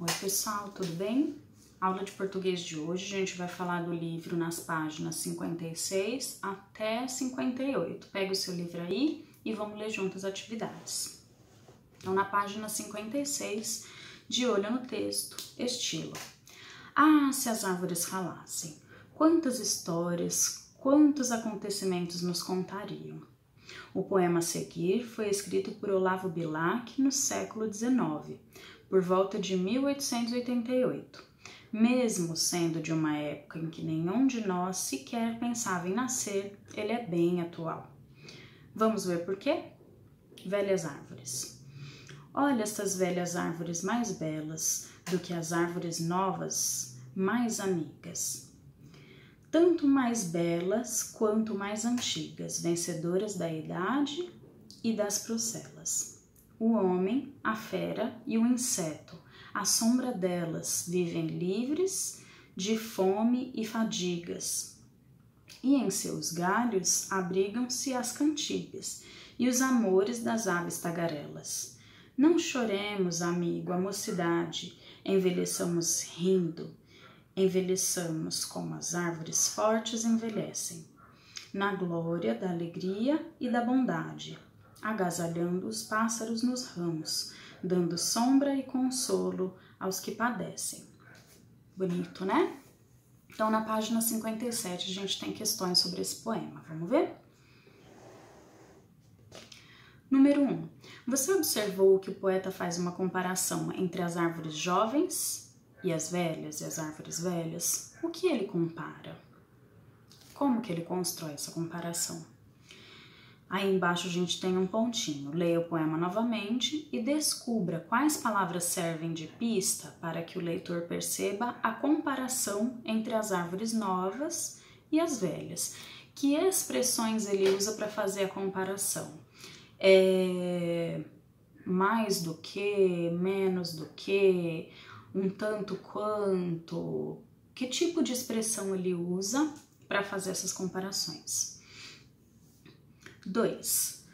Oi pessoal, tudo bem? Aula de português de hoje, a gente vai falar do livro nas páginas 56 até 58. Pega o seu livro aí e vamos ler juntas as atividades. Então, na página 56, de olho no texto, estilo. Ah, se as árvores falassem, quantas histórias, quantos acontecimentos nos contariam. O poema a seguir foi escrito por Olavo Bilac no século XIX, por volta de 1888, mesmo sendo de uma época em que nenhum de nós sequer pensava em nascer, ele é bem atual. Vamos ver por quê? Velhas árvores. Olha estas velhas árvores mais belas do que as árvores novas, mais amigas. Tanto mais belas quanto mais antigas, vencedoras da idade e das procelas. O homem, a fera e o inseto, à sombra delas, vivem livres de fome e fadigas. E em seus galhos abrigam-se as cantigas e os amores das aves tagarelas. Não choremos, amigo, a mocidade, envelheçamos rindo, envelheçamos como as árvores fortes envelhecem, na glória da alegria e da bondade, agasalhando os pássaros nos ramos, dando sombra e consolo aos que padecem. Bonito, né? Então, na página 57, a gente tem questões sobre esse poema. Vamos ver? Número 1. Você observou que o poeta faz uma comparação entre as árvores jovens e as velhas e as árvores velhas? O que ele compara? Como que ele constrói essa comparação? Aí embaixo a gente tem um pontinho. Leia o poema novamente e descubra quais palavras servem de pista para que o leitor perceba a comparação entre as árvores novas e as velhas. Que expressões ele usa para fazer a comparação? Mais do que, menos do que, um tanto quanto. Que tipo de expressão ele usa para fazer essas comparações? 2.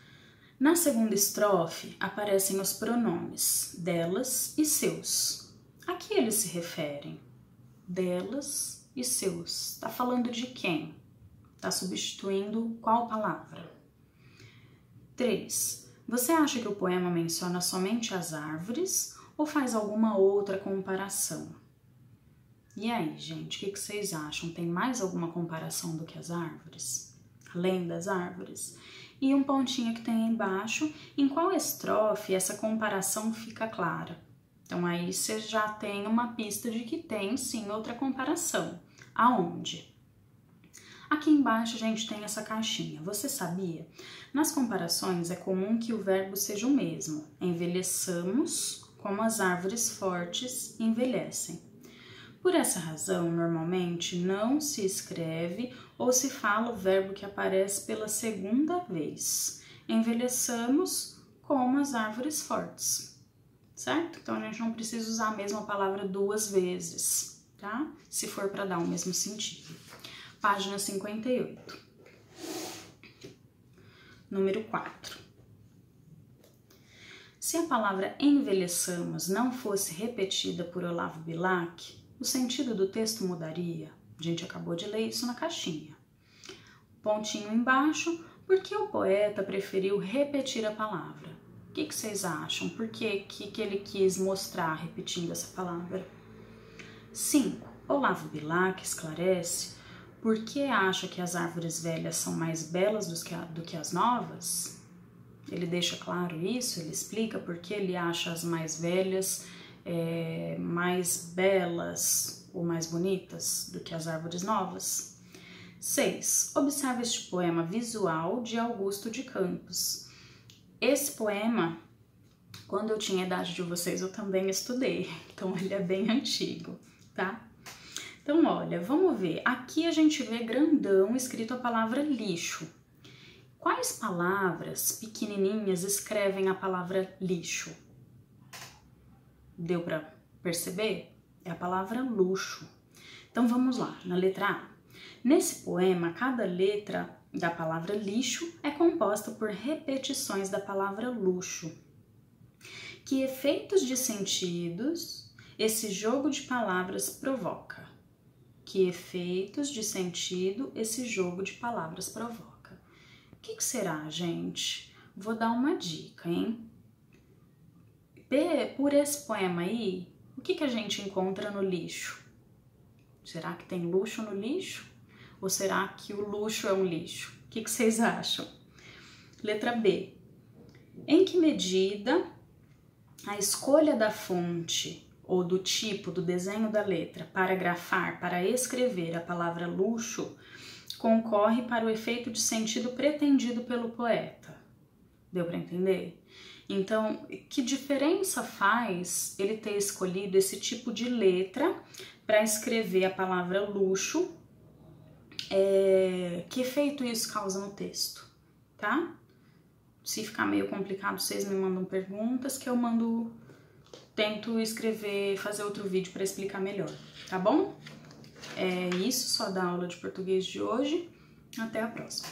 Na segunda estrofe aparecem os pronomes delas e seus. A que eles se referem? Delas e seus. Está falando de quem? Está substituindo qual palavra? 3. Você acha que o poema menciona somente as árvores ou faz alguma outra comparação? E aí, gente, o que vocês acham? Tem mais alguma comparação do que as árvores? Além das árvores? E um pontinho que tem aí embaixo, em qual estrofe essa comparação fica clara? Então aí você já tem uma pista de que tem sim outra comparação. Aonde? Aqui embaixo a gente tem essa caixinha. Você sabia? Nas comparações é comum que o verbo seja o mesmo. Envelheçamos como as árvores fortes envelhecem. Por essa razão, normalmente não se escreve ou se fala o verbo que aparece pela segunda vez. Envelheçamos como as árvores fortes, certo? Então, a gente não precisa usar a mesma palavra duas vezes, tá? Se for para dar o mesmo sentido. Página 58. Número 4. Se a palavra envelheçamos não fosse repetida por Olavo Bilac, o sentido do texto mudaria. A gente acabou de ler isso na caixinha. Pontinho embaixo, por que o poeta preferiu repetir a palavra? O que vocês acham? Por que ele quis mostrar repetindo essa palavra? 5. Olavo Bilac esclarece por que acha que as árvores velhas são mais belas do que as novas? Ele deixa claro isso, ele explica por que ele acha as mais velhas mais belas ou mais bonitas do que as árvores novas. 6. Observe este poema visual de Augusto de Campos. Esse poema, quando eu tinha a idade de vocês, eu também estudei, então ele é bem antigo, tá? Então, olha, vamos ver. Aqui a gente vê grandão escrito a palavra lixo. Quais palavras pequenininhas escrevem a palavra lixo? Deu para perceber? É a palavra luxo. Então vamos lá, na letra A. Nesse poema, cada letra da palavra lixo é composta por repetições da palavra luxo. Que efeitos de sentidos esse jogo de palavras provoca? Que efeitos de sentido esse jogo de palavras provoca? O que será, gente? Vou dar uma dica, hein? Por esse poema aí, o que a gente encontra no lixo? Será que tem luxo no lixo? Ou será que o luxo é um lixo? O que vocês acham? Letra B. Em que medida a escolha da fonte ou do tipo do desenho da letra para grafar, para escrever a palavra luxo, concorre para o efeito de sentido pretendido pelo poeta? Deu para entender? Então, que diferença faz ele ter escolhido esse tipo de letra para escrever a palavra luxo? Que efeito isso causa no texto, tá? Se ficar meio complicado, vocês me mandam perguntas que eu tento escrever, fazer outro vídeo para explicar melhor, tá bom? É isso, só da aula de português de hoje. Até a próxima.